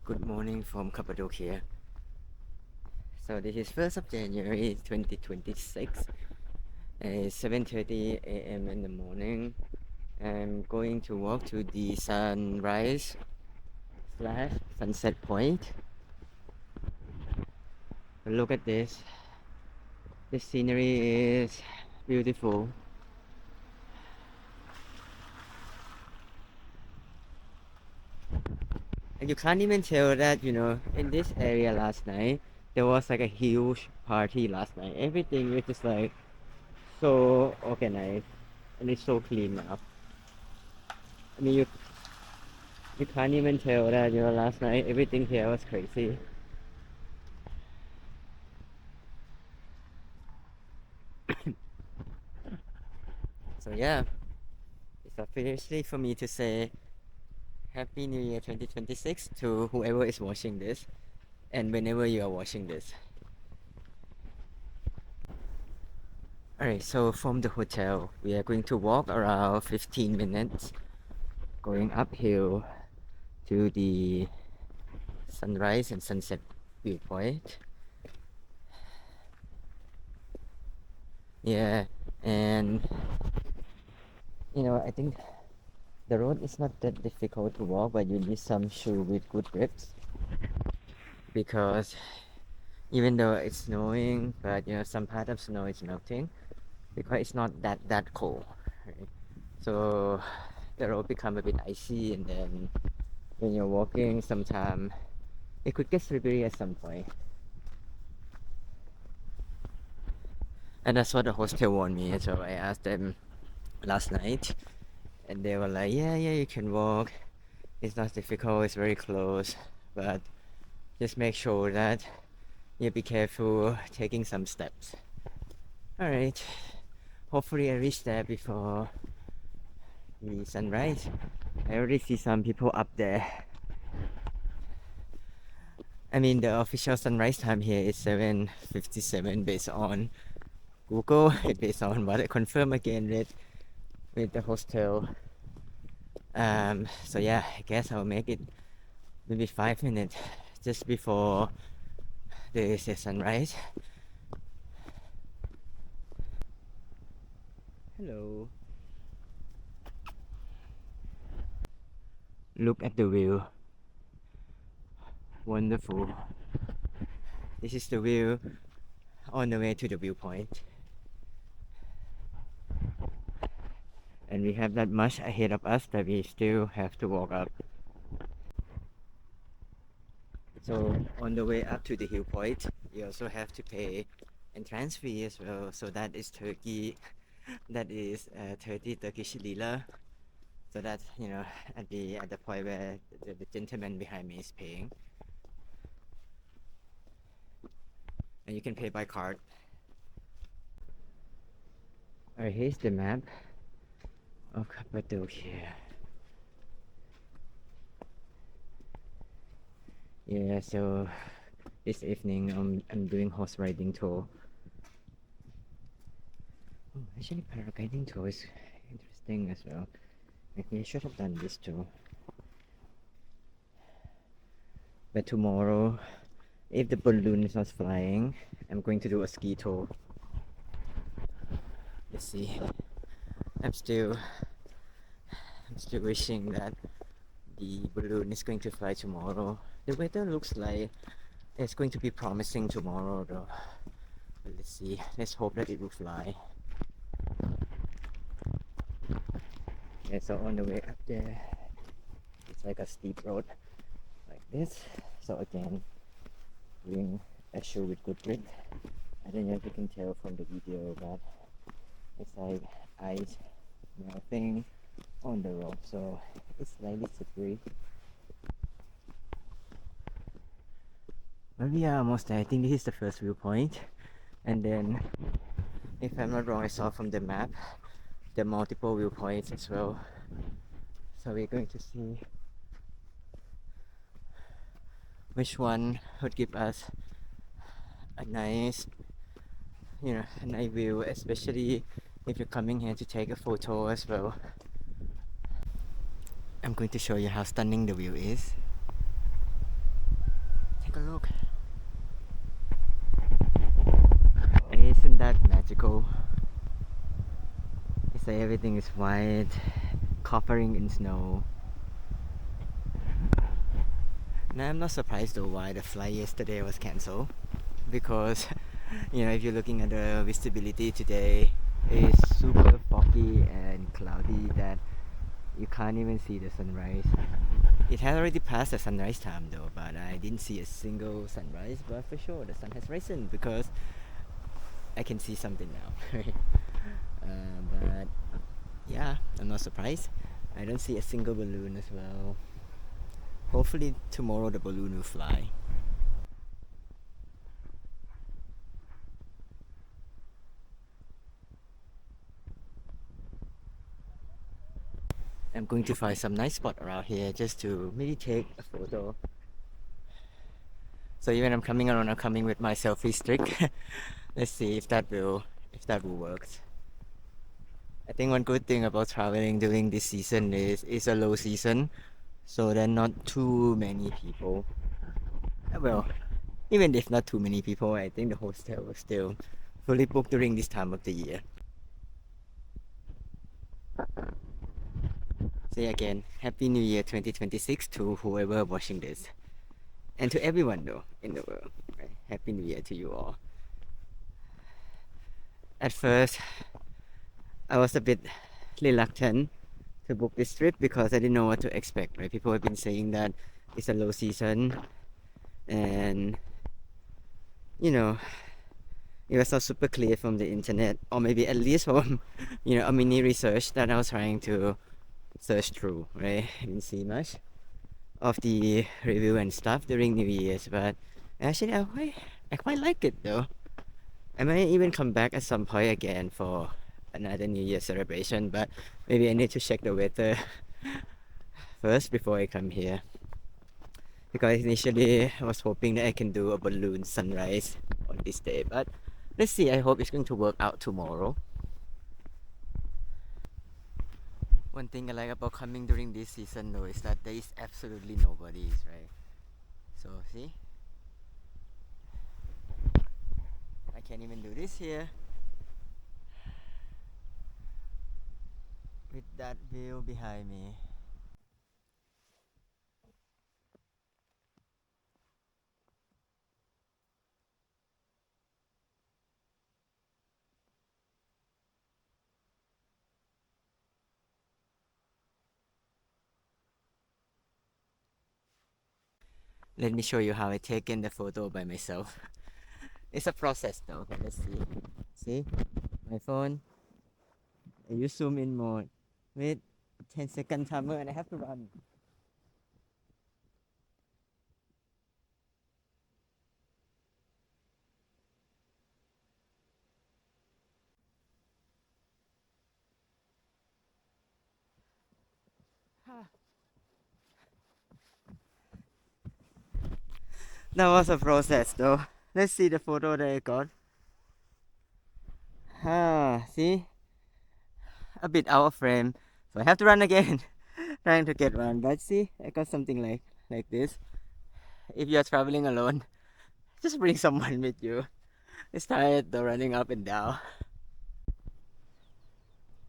Good morning from Cappadocia. So this is 1st of January 2026. It's 7:30 a.m. in the morning. I'm going to walk to the sunrise slash sunset point. Look at this. The scenery is beautiful. And you can't even tell that, in this area last night, there was like a huge party last night. Everything was just like so organized and it's so clean now. I mean, you can't even tell that, last night everything here was crazy. So yeah, it's officially for me to say Happy New Year 2026 to whoever is watching this and whenever you are watching this. Alright, so from the hotel, we are going to walk around 15 minutes going uphill to the sunrise and sunset viewpoint. Yeah, and I think the road is not that difficult to walk, but you need some shoe with good grips because even though it's snowing, but some part of snow is melting because it's not that cold, right? So the road become a bit icy, and then when you're walking, sometimes it could get slippery at some point. And that's what the hostel warned me. So I asked them last night, and they were like, yeah, you can walk. It's not difficult. It's very close, but just make sure that you be careful taking some steps. All right. Hopefully, I reach there before the sunrise. I already see some people up there. I mean, the official sunrise time here is 7:57 based on Google, based on what I confirm again with the hostel. So yeah, I guess I'll make it maybe 5 minutes just before the sunrise. Hello. Look at the view. Wonderful. This is the view on the way to the viewpoint. And we have that much ahead of us that we still have to walk up. So on the way up to the hill point, you also have to pay entrance fee as well. So that is Turkey. That is 30 Turkish lira. So that's at the point where the gentleman behind me is paying, and you can pay by card. Alright, here's the map of Cappadocia. Yeah, so this evening I'm doing horse riding tour. Oh, actually paragliding tour is interesting as well. Maybe I should have done this too. But tomorrow, if the balloon is not flying, I'm going to do a ski tour. Let's see. I'm still wishing that the balloon is going to fly tomorrow. The weather looks like it's going to be promising tomorrow though. But let's see. Let's hope that it will fly. Yeah, so on the way up there, it's like a steep road like this. So again, bring a shoe with good grip. I don't know if you can tell from the video, but it's like ice melting on the road, so it's slightly slippery. But we are almost there. I think this is the first viewpoint, and then if I'm not wrong, I saw from the map there are multiple viewpoints as well. So we're going to see which one would give us a nice view, especially if you're coming here to take a photo as well. I'm going to show you how stunning the view is. look. Isn't that magical? It's like everything is white, covering in snow. Now I'm not surprised though why the flight yesterday was cancelled, because if you're looking at the visibility today, it's super foggy and cloudy that you can't even see the sunrise. It had already passed the sunrise time though, but I didn't see a single sunrise. But for sure, the sun has risen because I can see something now. But yeah, I'm not surprised. I don't see a single balloon as well. Hopefully tomorrow the balloon will fly. I'm going to find some nice spot around here just to maybe take a photo. So even I'm coming around, I'm coming with my selfie stick. Let's see if that will work. I think one good thing about traveling during this season is it's a low season, so there are not too many people. Well, even if not too many people, I think the hostel was still fully booked during this time of the year. So yeah, again, Happy New Year 2026 to whoever watching this. And to everyone though in the world. Right? Happy New Year to you all. At first, I was a bit reluctant to book this trip because I didn't know what to expect. Right? People have been saying that it's a low season, and you know, it was not super clear from the internet, or maybe at least from a mini research that I was trying to search through. Right? I didn't see much of the review and stuff during New Year's, but actually I quite like it though. I might even come back at some point again for another New Year celebration, but maybe I need to check the weather first before I come here. Because initially I was hoping that I can do a balloon sunrise on this day, but let's see. I hope it's going to work out tomorrow. One thing I like about coming during this season though is that there is absolutely nobody, right? So see, I can't even do this here with that view behind me. Let me show you how I taken the photo by myself. It's a process though, but let's see. See, my phone, I use zoom in mode with 10-second timer and I have to run. That was a process though. Let's see the photo that I got. See? A bit out of frame. So I have to run again. Trying to get one. But see, I got something like this. If you're traveling alone, just bring someone with you. It's tired though running up and down.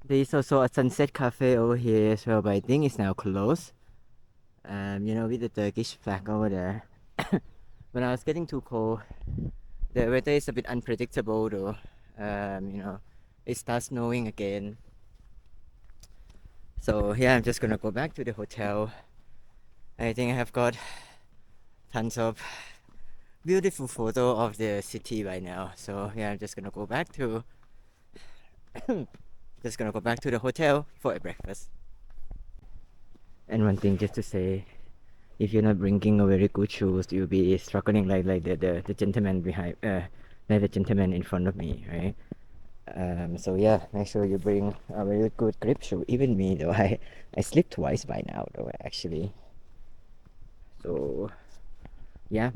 There is also a sunset cafe over here as well, but I think it's now closed. With the Turkish flag over there. When I was getting too cold, the weather is a bit unpredictable though. It starts snowing again. So yeah, I'm just gonna go back to the hotel. I think I have got tons of beautiful photo of the city right now. So yeah, I'm just gonna go back to the hotel for a breakfast. And one thing just to say, if you're not bringing a very good shoes, you'll be struggling like the gentleman behind, like the gentleman in front of me, right? So yeah, make sure you bring a very good grip shoe. Even me though, I slipped twice by now though actually. So yeah,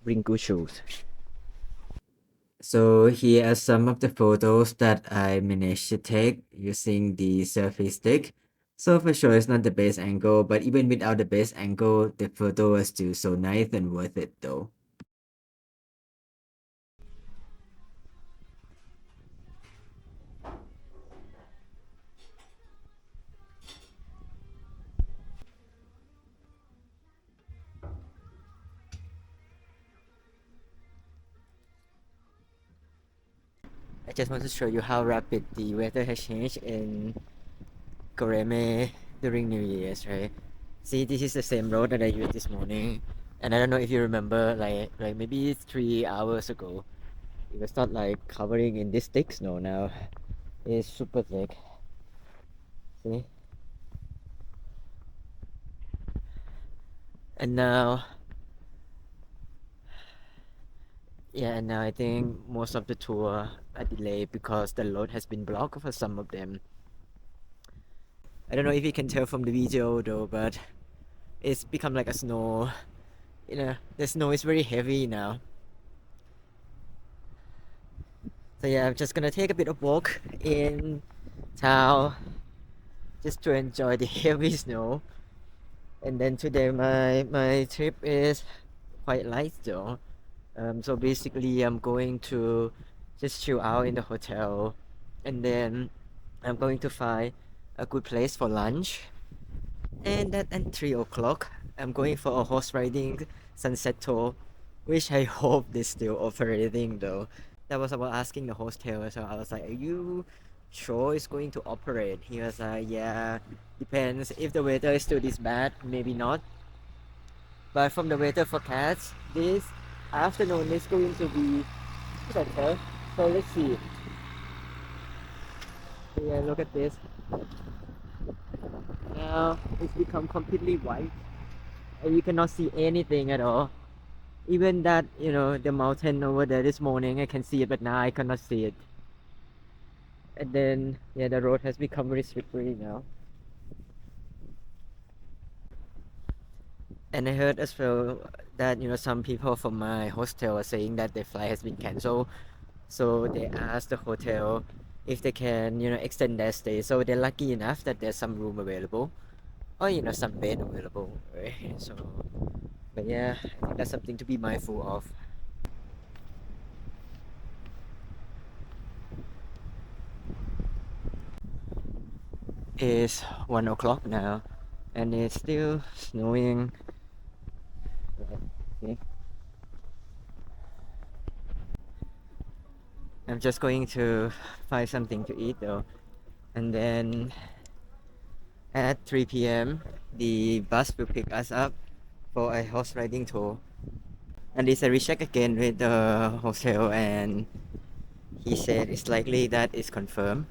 bring good shoes. So here are some of the photos that I managed to take using the selfie stick. So for sure, it's not the best angle, but even without the best angle, the photo was still so nice and worth it though. I just want to show you how rapid the weather has changed in Goreme during New Year's, right? See, this is the same road that I used this morning, and I don't know if you remember, like maybe 3 hours ago, it was not like covering in this thick snow. Now it's super thick. See, and now, yeah, and now I think most of the tour are delayed because the road has been blocked for some of them. I don't know if you can tell from the video though, but it's become like a snow. You know, the snow is very heavy now. So yeah, I'm just gonna take a bit of walk in town just to enjoy the heavy snow. And then today my trip is quite light though. So basically I'm going to just chill out in the hotel, and then I'm going to find a good place for lunch. And at 3 o'clock, I'm going for a horse riding sunset tour, which I hope they're still operating though. That was about asking the hostel, so I was like, "Are you sure it's going to operate?" He was like, "Yeah, depends. If the weather is still this bad, maybe not. But from the weather forecast, this afternoon is going to be better. So let's see." So yeah, look at this. Now it's become completely white, and you cannot see anything at all. Even that, the mountain over there this morning, I can see it, but now I cannot see it. And then, yeah, the road has become very slippery now. And I heard as well that, some people from my hostel are saying that their flight has been cancelled. So they asked the hotel if they can, extend their stay. So they're lucky enough that there's some room available, or, some bed available, right? So, but yeah, I think that's something to be mindful of. It's 1 o'clock now, and it's still snowing. Okay. I'm just going to find something to eat though, and then at 3 p.m. the bus will pick us up for a horse riding tour. And this I recheck again with the hotel, and he said it's likely that it's confirmed.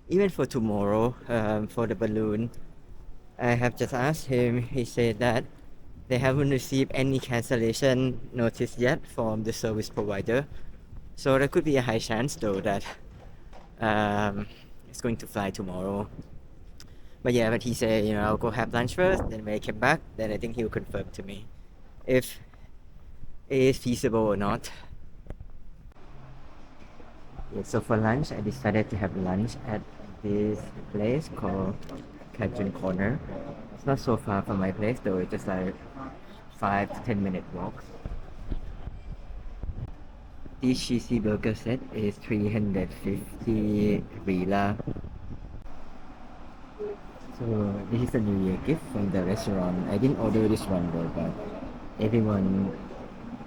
Even for tomorrow, for the balloon, I have just asked him. He said that they haven't received any cancellation notice yet from the service provider. So there could be a high chance though that it's going to fly tomorrow. But yeah, but he said, I'll go have lunch first, then when I come back, then I think he'll confirm to me if it is feasible or not. Yeah, so for lunch, I decided to have lunch at this place called Cajun Corner. It's not so far from my place though, it's just like 5 to 10 minute walk. This cheesy burger set is 350 Rila. So this is a New Year gift from the restaurant. I didn't order this one though, but everyone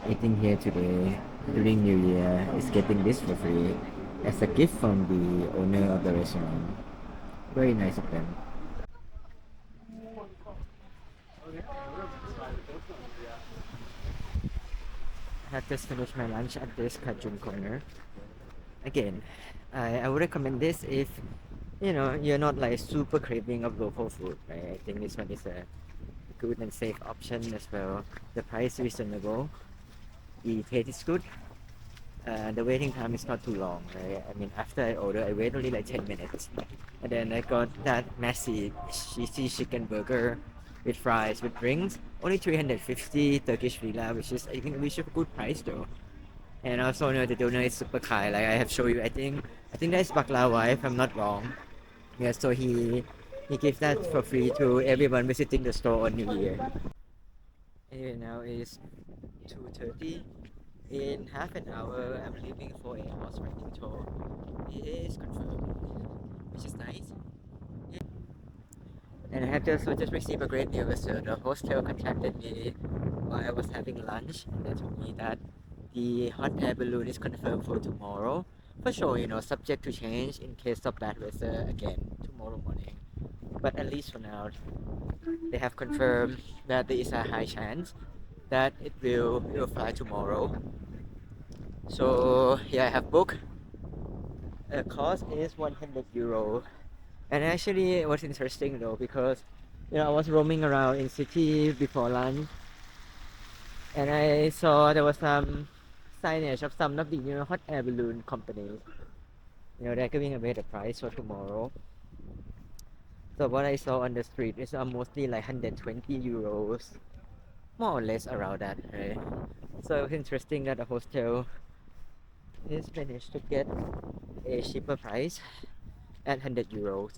eating here today during New Year is getting this for free as a gift from the owner of the restaurant. Very nice of them. I have just finished my lunch at this Kajun Corner. Again, I would recommend this if you're not like super craving of local food, right? I think this one is a good and safe option as well. The price is reasonable. The taste is good. The waiting time is not too long, right? I mean, after I order, I wait only like 10 minutes. And then I got that massive cheesy chicken burger with fries, with drinks. Only 350 Turkish lira, which is a good price though. And also, the donut is super kind. Like I have shown you, I think that is baklava if I'm not wrong. Yeah, so he He gives that for free to everyone visiting the store on New Year. Anyway, now is 2:30. In half an hour, I'm leaving for a horse riding tour. It is confirmed, which is nice. And I have just received a great news. So the hostel contacted me while I was having lunch, and they told me that the hot air balloon is confirmed for tomorrow. For sure, subject to change in case of bad weather again tomorrow morning. But at least for now, they have confirmed that there is a high chance that it will fly tomorrow. So yeah, I have booked. The cost is 100 euro. And actually, it was interesting though because I was roaming around in city before lunch, and I saw there was some signage of some of the hot air balloon companies. They're giving away the price for tomorrow. So what I saw on the street is mostly like 120 euros, more or less around that, right? So it was interesting that the hostel is managed to get a cheaper price at 100 euros.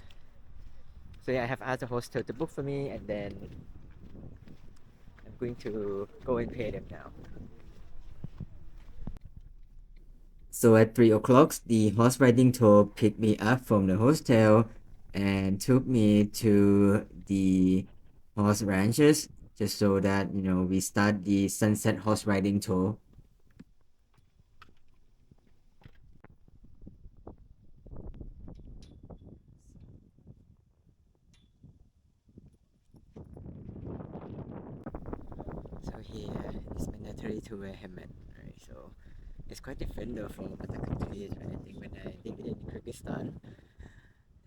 So yeah, I have asked the hostel to book for me, and then I'm going to go and pay them now. So at 3 o'clock, the horse riding tour picked me up from the hostel and took me to the horse ranches just so that, we start the sunset horse riding tour. So here it's mandatory to wear helmet, right? So it's quite different though from other countries, right? I think when I lived in Kyrgyzstan,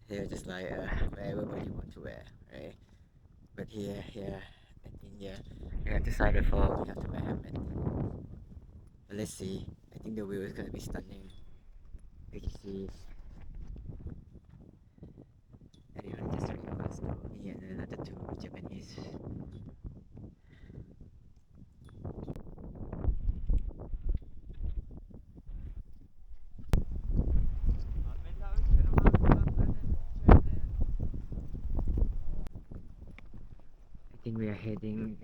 they're just like wherever what you want to wear, right? But here, I think we have decided for we have to wear helmet. But let's see. I think the view is gonna be stunning. You can see everyone just request me and another two Japanese. I think we are heading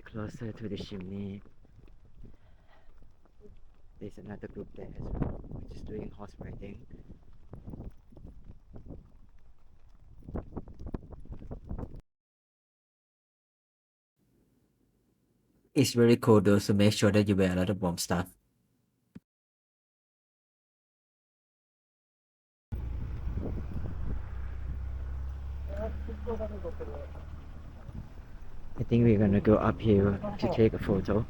closer to the chimney. There's another group there as well, which is doing horse riding. It's very cold though, so make sure that you wear a lot of warm stuff. I think we're gonna go up here to take a photo.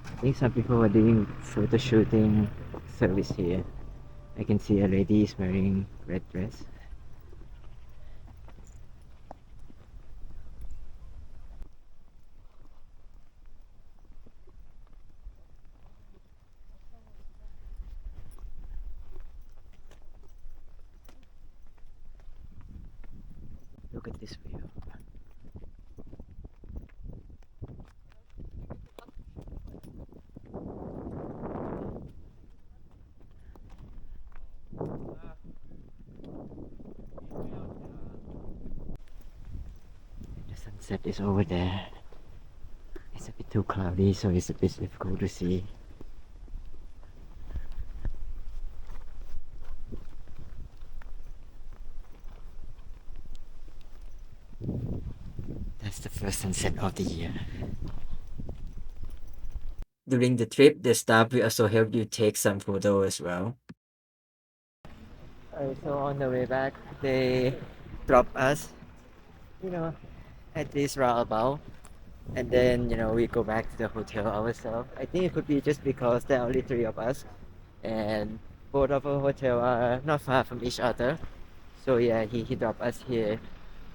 I think some people are doing photo shooting service here. I can see a lady is wearing red dress. Look at this view. The sunset is over there. It's a bit too cloudy, so it's a bit difficult to see. That's the first sunset of the year. During the trip, the staff will also help you take some photo as well. So on the way back, they drop us, you know, at this roundabout, and then we go back to the hotel ourselves. I think it could be just because there are only three of us, and both of our hotel are not far from each other. So yeah, he dropped us here,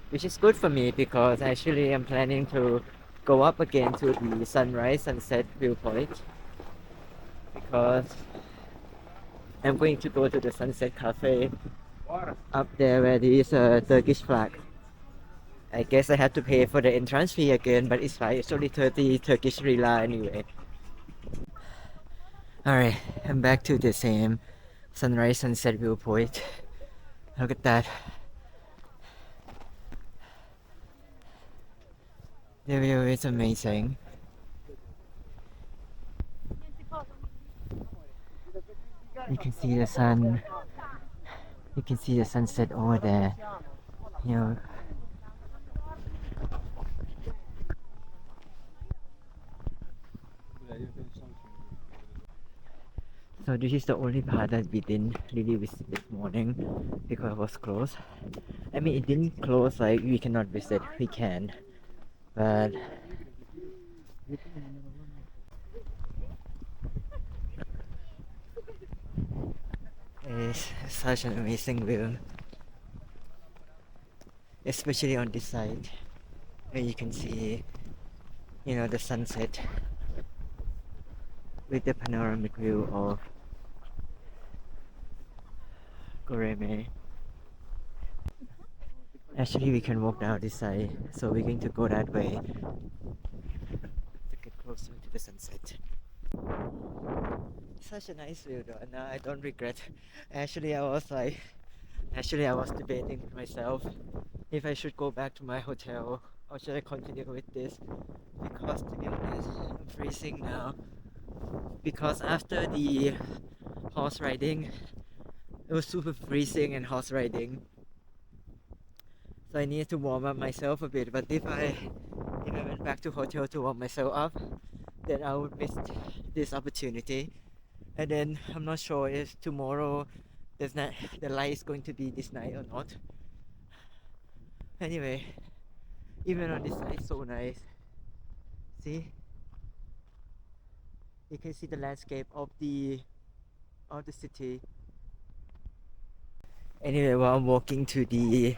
which is good for me because actually I'm planning to go up again to the sunrise sunset viewpoint because I'm going to go to the sunset cafe up there where there is a Turkish flag. I guess I have to pay for the entrance fee again, but it's fine. It's only 30 Turkish lira anyway. Alright, I'm back to the same sunrise sunset viewpoint. Look at that. The view is amazing. You can see the sun. You can see the sunset over there. You know. So this is the only part that we didn't really visit this morning because it was closed. I mean, it didn't close like we cannot visit. We can, but it's such an amazing view, especially on this side where you can see, you know, the sunset with the panoramic view of Goreme. Actually, we can walk down this side, so we're going to go that way to get closer to the sunset. Such a nice view though, and now I don't regret. Actually, I was debating with myself if I should go back to my hotel or should I continue with this, because to be honest, I'm freezing now. Because after the horse riding, it was super freezing and horse riding, so I needed to warm up myself a bit. But if I went back to hotel to warm myself up, then I would miss this opportunity. And then I'm not sure if tomorrow the light is going to be this night or not. Anyway, even on this side, it's so nice. See, you can see the landscape of the city. Anyway, while I'm walking to the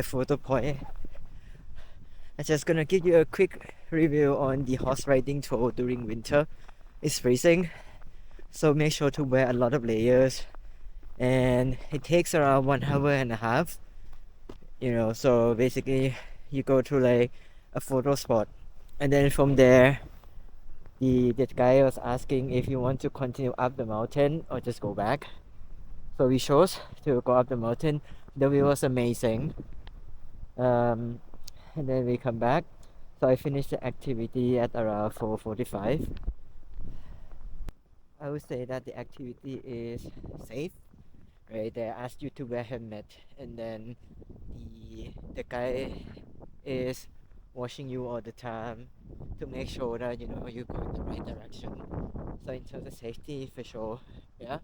photo point, I'm just gonna give you a quick review on the horse riding tour during winter. It's freezing, so make sure to wear a lot of layers, and it takes around 1 hour and a half. So basically, you go to like a photo spot, and then from there, the guy was asking if you want to continue up the mountain or just go back. So we chose to go up the mountain. The view was amazing. Um, and then we come back. So I finished the activity at around 4:45. I would say that the activity is safe, right? They ask you to wear helmet, and then the guy is watching you all the time to make sure that you go in the right direction. So in terms of safety, for sure, yeah,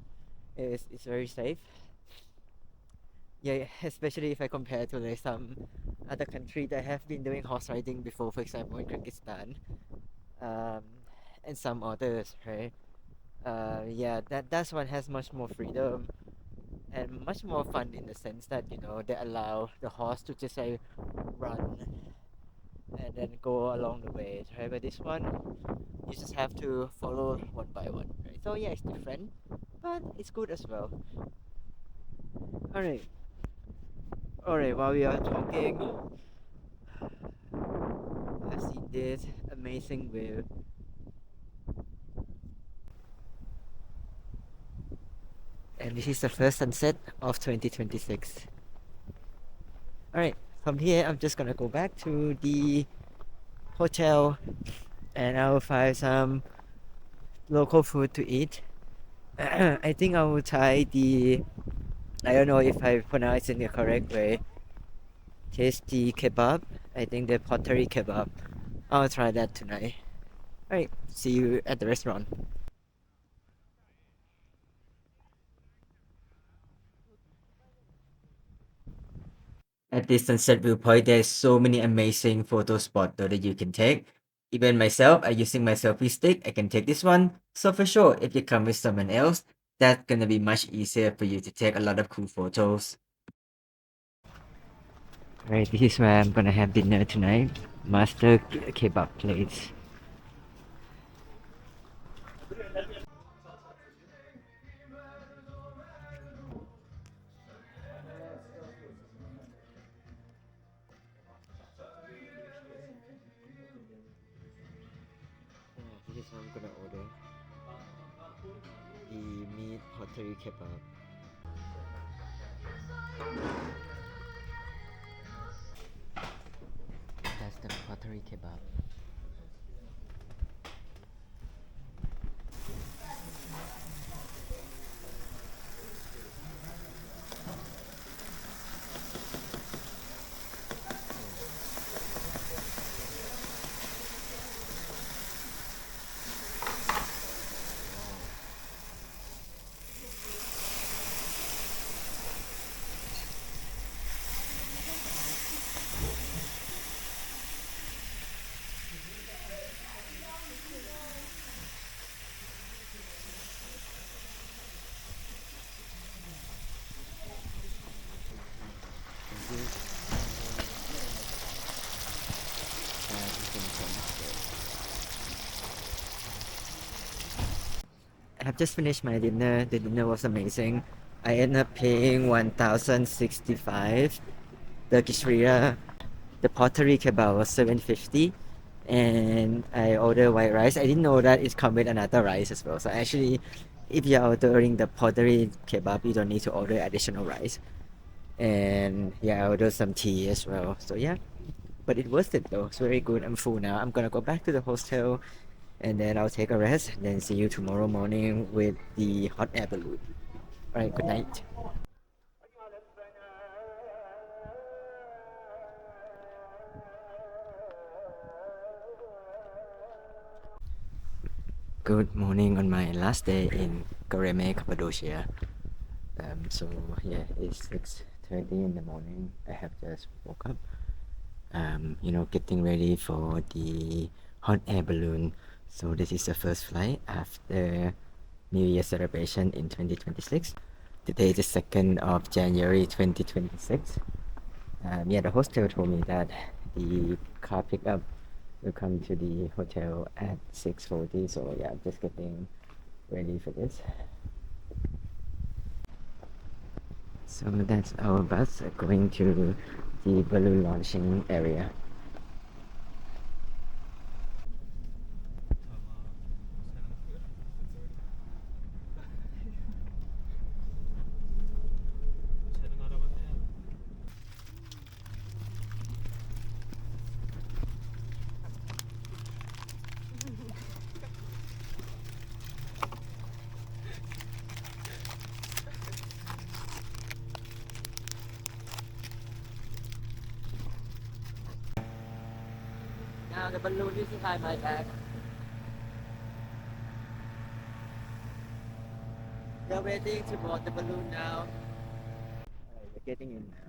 it's very safe. Yeah, especially if I compare to like some other country that have been doing horse riding before, for example in Kyrgyzstan, um, and some others, right? Yeah, that's one has much more freedom and much more fun in the sense that they allow the horse to just like run and then go along the way, right? But this one, you just have to follow one by one, right? So yeah, it's different, but it's good as well. All right, all right. While we are talking, I've seen this amazing view, and this is the first sunset of 2026. All right, from here, I'm just gonna go back to the hotel, and I will find some local food to eat. I think I will try I don't know if I pronounce it in the correct way. Tasty kebab. I think the pottery kebab. I'll try that tonight. Alright, see you at the restaurant. At this sunset viewpoint, there's so many amazing photo spots that you can take. Even myself, I'm using my selfie stick. I can take this one. So for sure, if you come with someone else, that's gonna be much easier for you to take a lot of cool photos. Right, this is where I'm gonna have dinner tonight. Master kebab place. Yeah, this is what I'm gonna order. the meat pottery kebab. That's the pottery kebab. I have just finished my dinner. The dinner was amazing. I ended up paying 1,065 Turkish lira. The pottery kebab was 750, and I ordered white rice. I didn't know that it come with another rice as well. So actually, if you're ordering the pottery kebab, you don't need to order additional rice. And yeah, I ordered some tea as well. So yeah, but it worth it though. It's very good. I'm full now. I'm gonna go back to the hostel, and then I'll take a rest. And then see you tomorrow morning with the hot air balloon. All right. Good night. Good morning on my last day in Cappadocia. So yeah, it's 6:30 in the morning. I have just woke up. Getting ready for the hot air balloon. So this is the first flight after New Year celebration in 2026. Today is the 2nd of January 2026. Yeah, the hostel told me that the car pickup will come to the hotel at 6:40. So yeah, I'm just getting ready for this. So that's our bus going to the balloon launching area. Now the balloon is behind my back. We're waiting to board the balloon now. Alright, we're getting in now.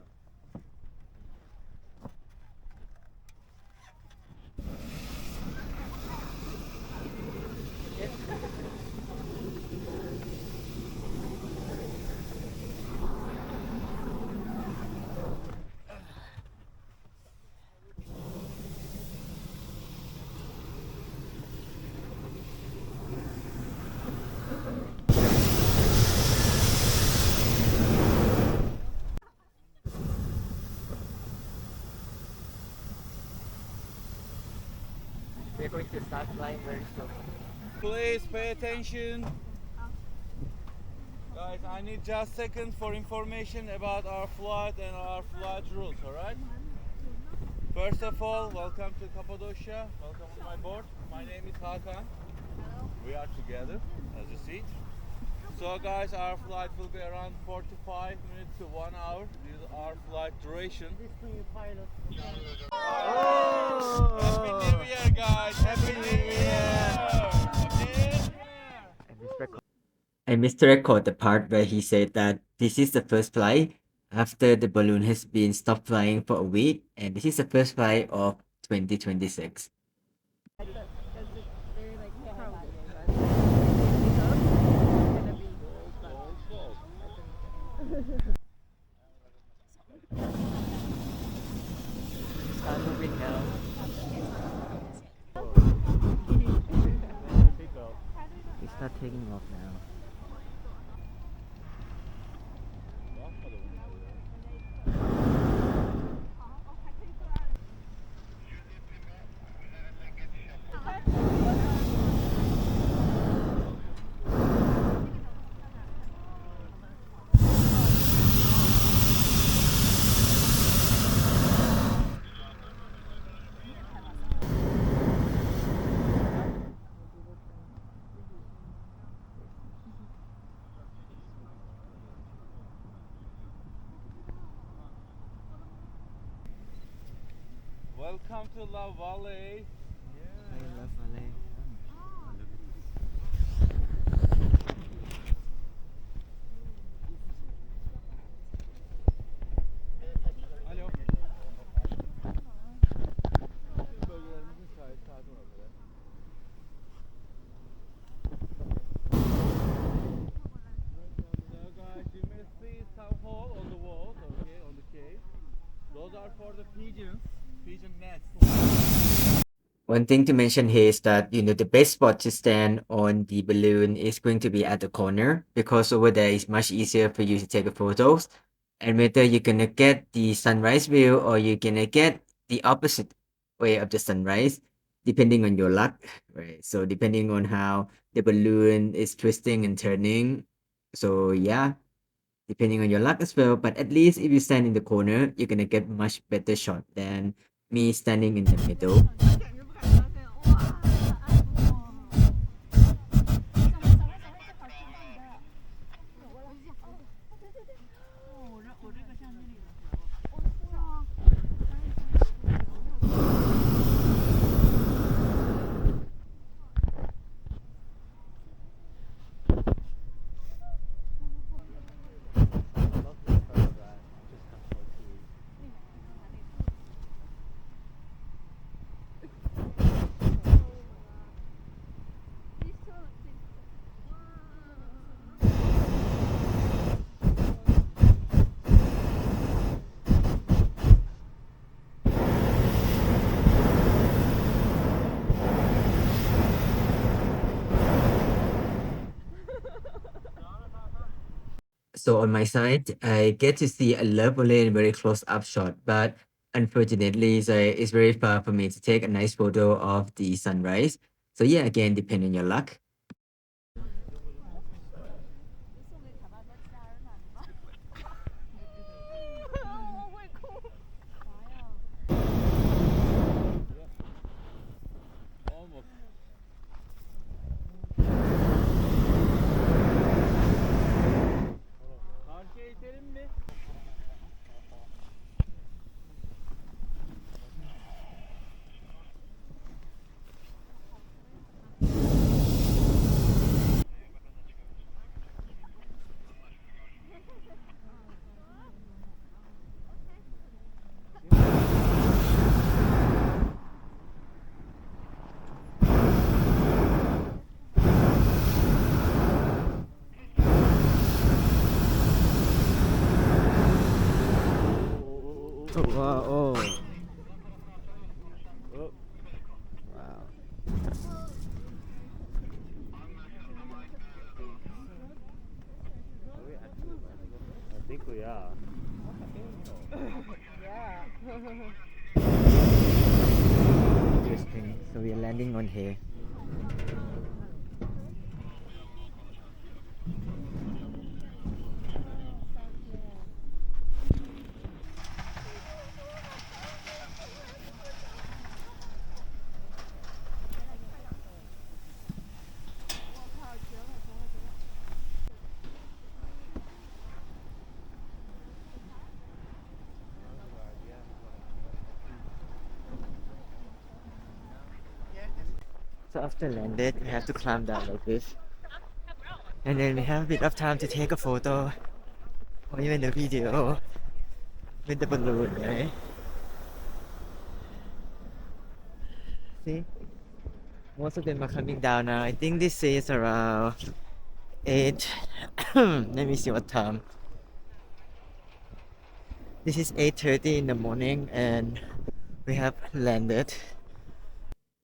We're going to start flying very soon. Please pay attention. Guys, I need just seconds for information about our flight and our flight rules, alright? First of all, welcome to Cappadocia. Welcome on my board. My name is Hakan. We are together, as you see. So guys, our flight will be around 45 minutes to 1 hour. This is our flight duration. Oh! Happy New Year, guys! Happy New Year! I missed to record the part where he said that this is the first flight after the balloon has been stopped flying for a week, and this is the first flight of 2026. Start moving now. We start taking off now. Welcome to La Valley. I love Malay. Alo. Bölgelerimizin saati var kadar. Guys, you may see some hole on the walls, okay, on the cave. Those are for the pigeons, pigeon nests. One thing to mention here is that the best spot to stand on the balloon is going to be at the corner, because over there is much easier for you to take photos. And whether you're gonna get the sunrise view or you're gonna get the opposite way of the sunrise, depending on your luck, right? So depending on how the balloon is twisting and turning. So yeah, depending on your luck as well. But at least if you stand in the corner, you're gonna get much better shot than me standing in the middle. So on my side, I get to see a lovely and very close up shot, but unfortunately, so it's very far for me to take a nice photo of the sunrise. So yeah, again, depending on your luck. Almost. Karşıya itelim mi? Oh, wow. Oh. Oh. Wow. I think we are. Interesting. So we are landing on here. So after landed, we have to climb down like this. And then we have a bit of time to take a photo or even a video with the balloon, right? See? Most of them are coming down now. I think this is around 8. Let me see what time. This is 8:30 in the morning and we have landed.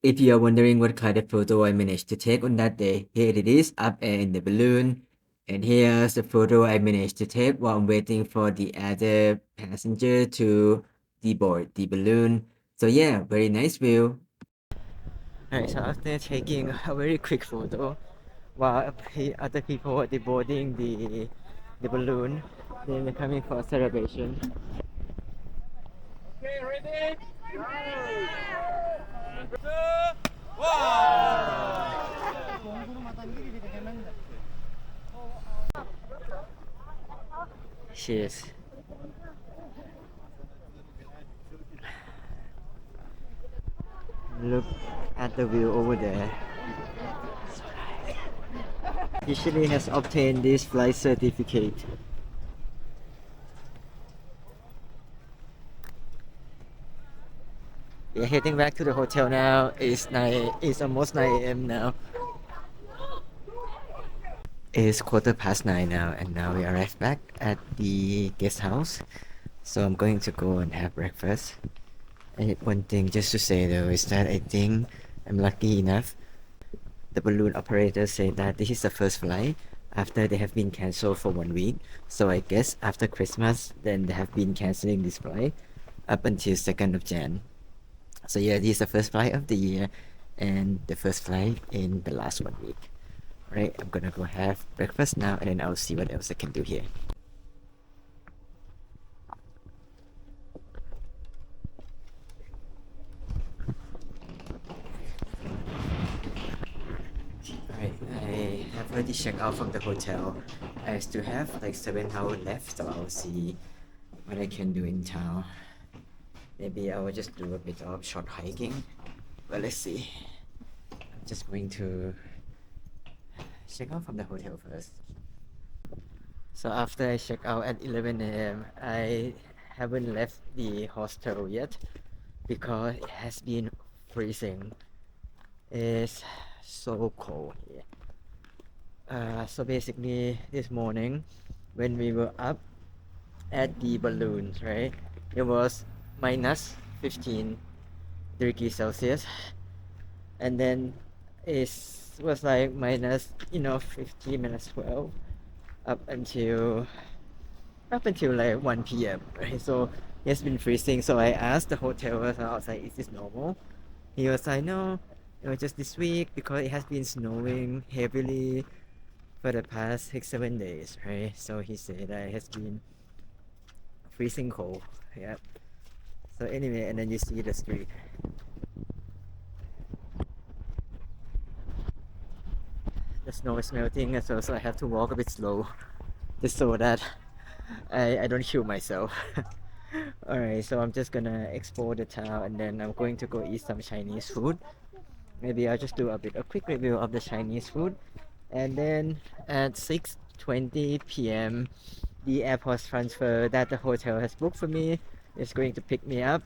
If you are wondering what kind of photo I managed to take on that day, here it is, up air in the balloon. And here's the photo I managed to take while I'm waiting for the other passenger to deboard the balloon. So yeah, very nice view. Alright, so after taking a very quick photo while other people were deboarding the balloon, they were coming for a celebration. Okay, ready? Cheers. Look at the view over there. Usually has obtained this flight certificate. We're heading back to the hotel now. It's almost 9 a.m. now. It's 9:15 now, and now we arrived back at the guest house. So I'm going to go and have breakfast. And one thing just to say though is that I think I'm lucky enough. The balloon operator said that this is the first flight after they have been cancelled for 1 week. So I guess after Christmas, then they have been cancelling this flight up until 2nd of Jan. So yeah, this is the first flight of the year and the first flight in the last 1 week. Alright, I'm gonna go have breakfast now and then I'll see what else I can do here. Alright, I have already checked out from the hotel. I still have like 7 hours left, so I'll see what I can do in town. Maybe I will just do a bit of short hiking. But let's see. I'm just going to check out from the hotel first. So after I check out at 11 a.m., I haven't left the hostel yet because it has been freezing. It's so cold here. So basically this morning when we were up at the balloons, right, it was minus 15 degrees Celsius, and then it was like minus 15 minus 12 up until like 1 p.m. right? So it's been freezing. So I asked the hotel worker outside, is this normal? He was like, no, it was just this week because it has been snowing heavily for the past 6-7 days, right? So he said that it has been freezing cold. Yeah. So anyway, and then you see the street. The snow is melting as well, so I have to walk a bit slow just so that I don't kill myself. Alright, so I'm just gonna explore the town and then I'm going to go eat some Chinese food. Maybe I'll just do a quick review of the Chinese food. And then at 6:20 p.m. the airport transfer that the hotel has booked for me is going to pick me up.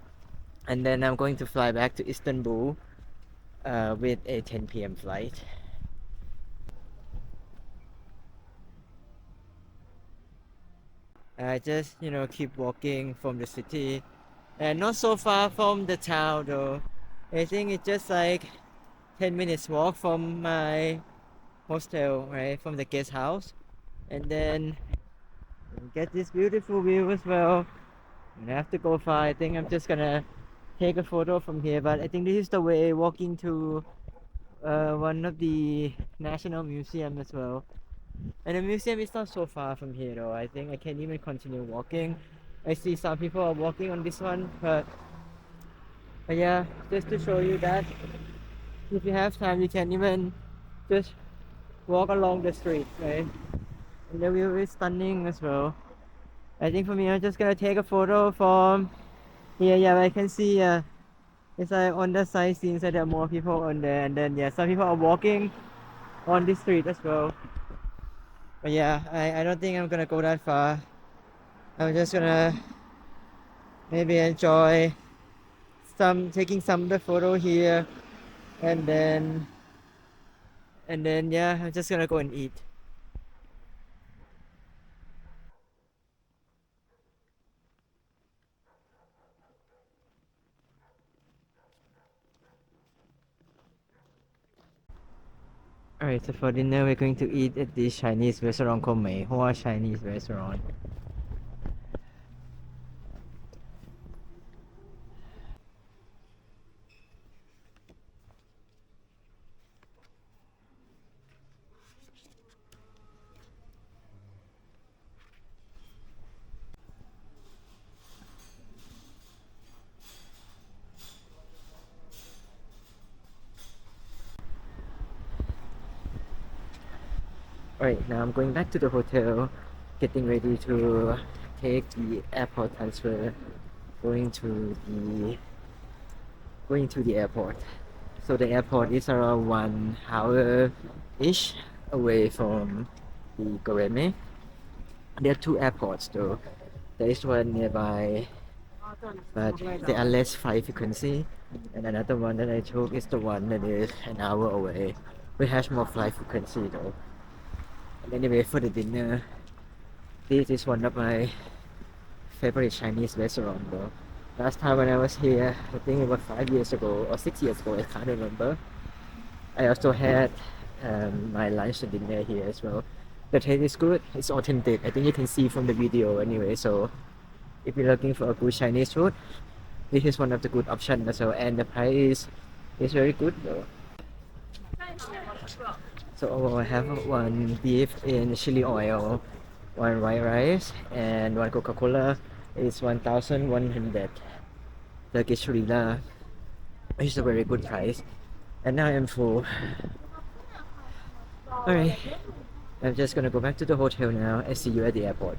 And then I'm going to fly back to Istanbul with a 10 p.m. flight. I just keep walking from the city and not so far from the town though. I think it's just like 10 minutes walk from my hostel, right, from the guest house, and then get this beautiful view as well. I have to go far. I think I'm just gonna take a photo from here, but I think this is the way walking to one of the national museum as well. And the museum is not so far from here though. I think I can even continue walking. I see some people are walking on this one, but yeah, just to show you that if you have time, you can even just walk along the street, right? And the view is stunning as well. I think for me, I'm just gonna take a photo from here. Yeah, I can see it's like on the side scenes that there are more people on there, and then yeah, some people are walking on this street as well. But yeah, I don't think I'm gonna go that far. I'm just gonna maybe enjoy taking some of the photo here, and then yeah, I'm just gonna go and eat. Alright, so for dinner we're going to eat at this Chinese restaurant called Mei Hua Chinese restaurant. Alright, now I'm going back to the hotel, getting ready to take the airport transfer, going to the airport. So the airport is around 1 hour ish away from the Goreme. There are two airports though. There is one nearby, but there are less flight frequency. And another one that I took is the one that is an hour away. We have more flight frequency though. And anyway, for the dinner, this is one of my favorite Chinese restaurant though. Last time when I was here, I think it was 5 years ago or 6 years ago, I can't remember. I also had my lunch and dinner here as well. The taste is good, it's authentic. I think you can see from the video anyway. So if you're looking for a good Chinese food, this is one of the good options as well. And the price is very good though. So I have one beef in chili oil, one white rice, and one Coca-Cola. Is 1,100 Turkish lira, which is a very good price. And now I'm full. Alright, I'm just gonna go back to the hotel now and see you at the airport.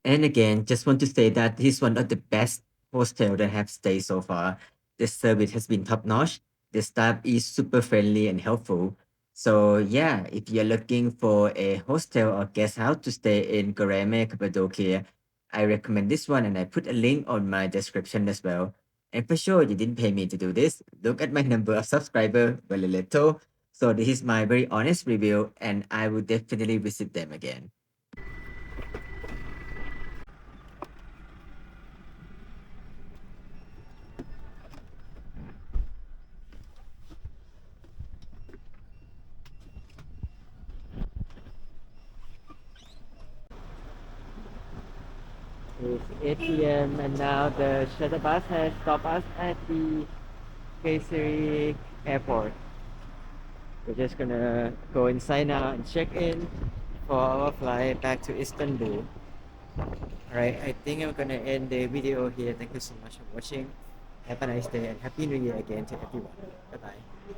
And again, just want to say that this is one of the best hostel that I have stayed so far. The service has been top notch. The staff is super friendly and helpful. So yeah, if you're looking for a hostel or guest house to stay in Goreme, Cappadocia, I recommend this one and I put a link on my description as well. And for sure, you didn't pay me to do this. Look at my number of subscribers, very little. So this is my very honest review and I will definitely visit them again. It's 8 p.m. and now the shuttle bus has stopped us at the Kayseri airport. We're just gonna go inside now and check in for our flight back to Istanbul. Alright, I think I'm gonna end the video here. Thank you so much for watching. Have a nice day and Happy New Year again to everyone. Bye bye.